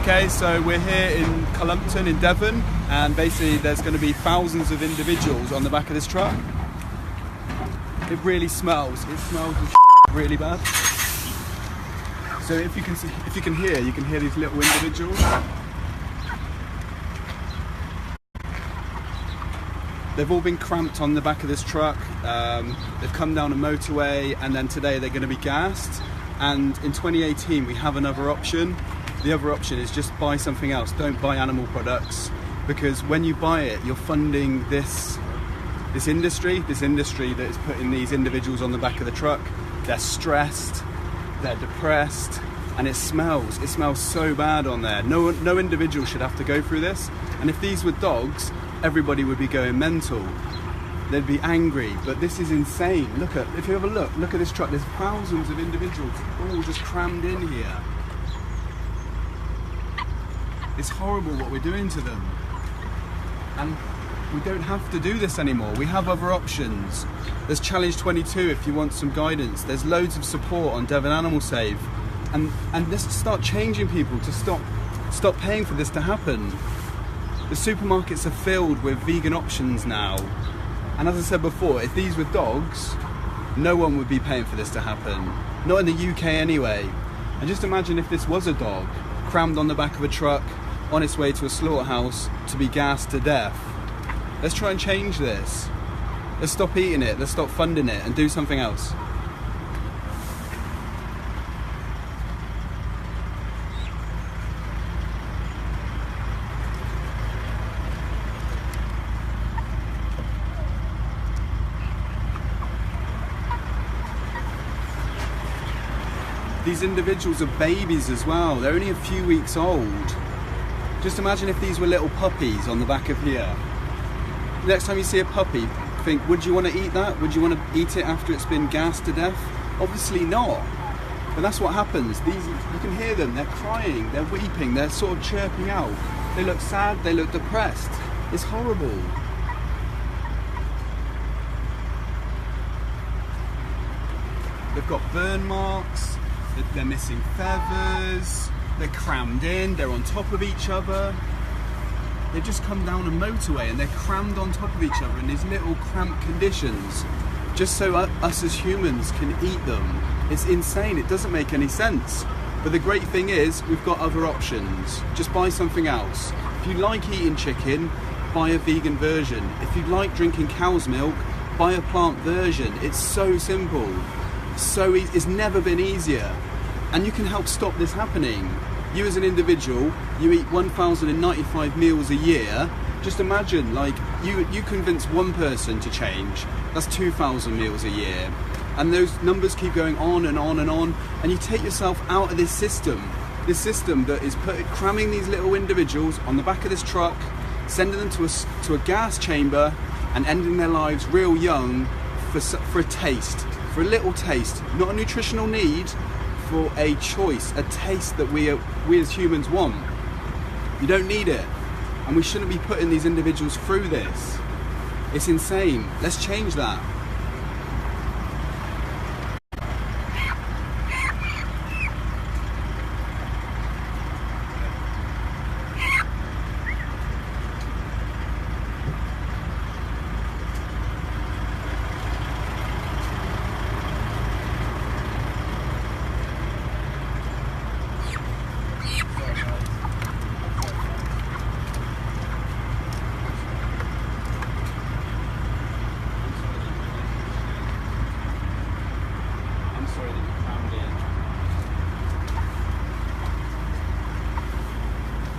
Okay, so we're here in Columpton in Devon, and basically there's going to be thousands of individuals on the back of this truck. It really smells. It smells really bad. So if you can hear these little individuals. They've all been cramped on the back of this truck. They've come down a motorway, and then today they're going to be gassed. And in 2018 we have another option. The other option is just buy something else. Don't buy animal products, because when you buy it, you're funding this industry that is putting these individuals on the back of the truck. They're stressed, they're depressed, and it smells so bad on there. No individual should have to go through this. And if these were dogs, everybody would be going mental. They'd be angry, but this is insane. If you have a look at this truck. There's thousands of individuals all just crammed in here. It's horrible what we're doing to them. And we don't have to do this anymore. We have other options. There's Challenge 22 if you want some guidance. There's loads of support on Devon Animal Save. And let's start changing people to stop paying for this to happen. The supermarkets are filled with vegan options now. And as I said before, if these were dogs, no one would be paying for this to happen. Not in the UK anyway. And just imagine if this was a dog, crammed on the back of a truck, on its way to a slaughterhouse to be gassed to death. Let's try and change this. Let's stop eating it, let's stop funding it, and do something else. These individuals are babies as well. They're only a few weeks old. Just imagine if these were little puppies on the back of here. Next time you see a puppy, think, would you want to eat that? Would you want to eat it after it's been gassed to death? Obviously not. But that's what happens. You can hear them, they're crying, they're weeping, they're sort of chirping out. They look sad, they look depressed. It's horrible. They've got burn marks, they're missing feathers, they're crammed in, they're on top of each other. They've just come down a motorway and they're crammed on top of each other in these little cramped conditions, just so us as humans can eat them. It's insane, it doesn't make any sense. But the great thing is, we've got other options. Just buy something else. If you like eating chicken, buy a vegan version. If you like drinking cow's milk, buy a plant version. It's so simple. So it's never been easier. And you can help stop this happening. You as an individual, you eat 1,095 meals a year. Just imagine, like, you convince one person to change, that's 2,000 meals a year. And those numbers keep going on and on and on, and you take yourself out of this system that is cramming these little individuals on the back of this truck, sending them to a gas chamber, and ending their lives real young for a taste, for a little taste, not a nutritional need, for a choice, a taste that we as humans want. You don't need it, and we shouldn't be putting these individuals through this. It's insane. Let's change that.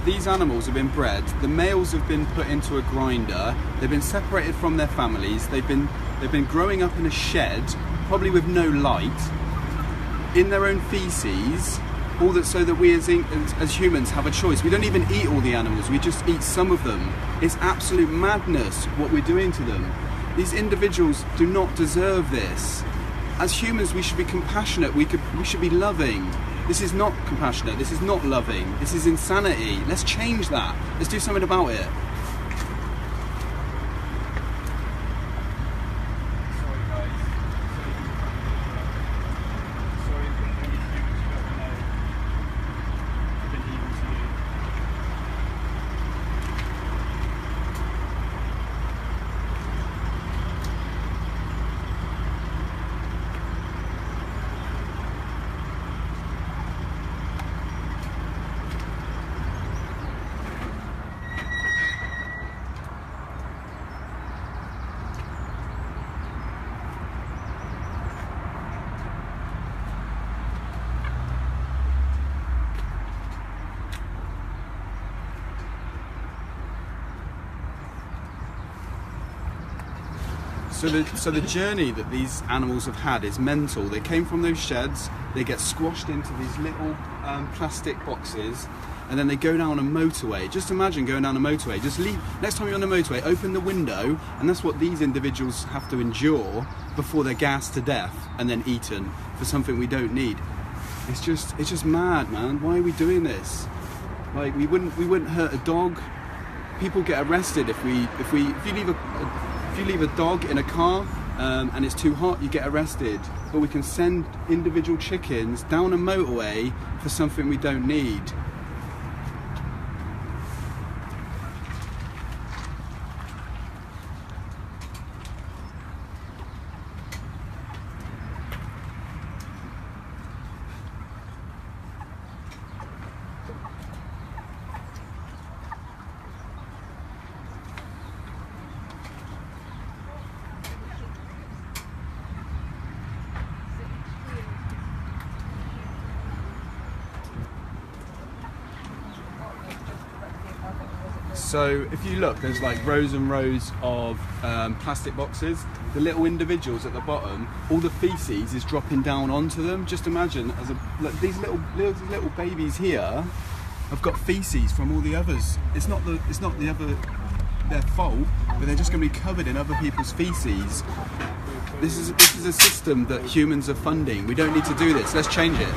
These animals have been bred, the males have been put into a grinder, they've been separated from their families, they've been growing up in a shed, probably with no light, in their own feces, all that so that we as humans have a choice. We don't even eat all the animals, we just eat some of them. It's absolute madness what we're doing to them. These individuals do not deserve this. As humans, we should be compassionate, we should be loving. This is not compassionate, this is not loving, this is insanity. Let's change that. Let's do something about it. So the journey that these animals have had is mental. They came from those sheds, they get squashed into these little plastic boxes, and then they go down a motorway. Just imagine going down a motorway. Just leave, next time you're on a motorway, open the window, and that's what these individuals have to endure before they're gassed to death and then eaten for something we don't need. It's just mad, man. Why are we doing this? Like, we wouldn't hurt a dog. People get arrested if you leave a dog in a car and it's too hot, you get arrested. But we can send individual chickens down a motorway for something we don't need. So if you look, there's like rows and rows of plastic boxes. The little individuals at the bottom, all the feces is dropping down onto them. Just imagine, these little babies here have got feces from all the others. It's not their fault, but they're just going to be covered in other people's feces. This is a system that humans are funding. We don't need to do this. Let's change it.